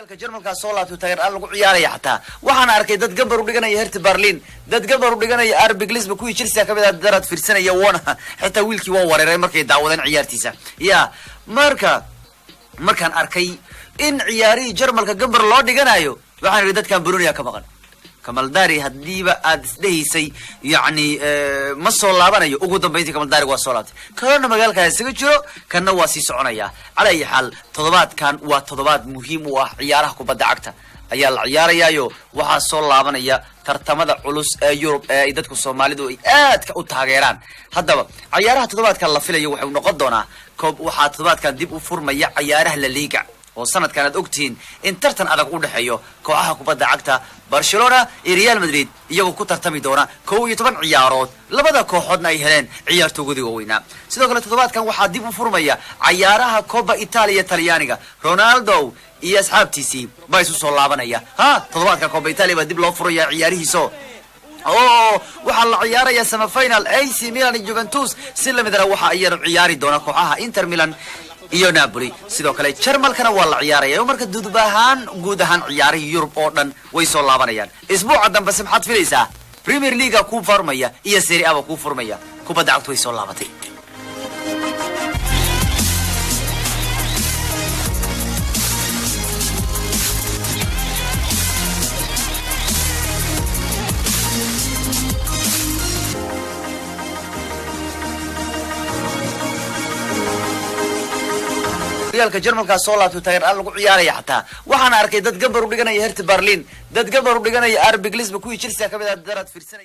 horyaalka Jarmalka soo laabtay taageer lagu ciyaaraya xataa waxaan arkay dad gabar u dhiganaya Hertha Berlin dad gabar u dhiganaya RB Leipzig kuwii Chelsea ka mid ah darad fiirsanaya wana xitaa wiilkii waa wareeray markay daawadeen ciyaartiisa markaan arkay in ciyaari Jarmalka gabar loo dhiganayo waxaan iri dadkan Brunei ka maqan Kamal Dari hadiiba aad isdheeysay yani ma soo laabanayo ugu dambeyntii Kamal Dari waa soo laabtay kana magaalka isaga jiro kana waa sii soconaya calay xal todobaadkan waa todobaad muhiim u ah ciyaaraha kubadda cagta ayaa la ciyaarayo waxa soo laabanaya tartamada culus ee Yurub ee dadku Soomaalidu ay aad ka u taageeraan haddaba ciyaaraha todobaadkan la filayo wuxuu noqon doonaa koob waxa todobaadkan dib u furmaya ciyaaraha La Liga oo sanadkan aad ogtiin in tartan adag u dhaxeeyo kooxaha kubadda cagta Barcelona iyo Real Madrid iyagoo ku tartami doona 12 ciyaarood labada kooxoodna ay heleen ciyaartoygoodii waaweynaa sidoo kale todobaadkan waxaa dib u furmaya ciyaaraha Coppa Italia Talyaaniga Ronaldo iyo asxaabtiisii baa isu soo laabanaya todobaadkan Coppa Italia baa dib loo furaya ciyaarihiisa waxa la ciyaaraya semi-final AC Milan iyo Juventus si la mid ah waxa ay ciyaari doona kooxaha Inter Milan iyo Napoli sidoo kale Jarmalkana waa la ciyaaraya marka guud ahaan ciyaaraha Yurub oo dhan way soo laabanayaan isbuuca dambe maxaad filaysaa Premier League ku furmaya iyo Serie A ku furmaya kubadda cagtu way soo laabatay horyaalka Jarmalka soo laabtay taageer lagu ciyaaraya xataa waxaan arkay dad gabar u dhiganaya Hertha Berlin dad gabar u dhiganaya RB Leipzig kuwii Chelsea ka mid ah darad fiirsanaya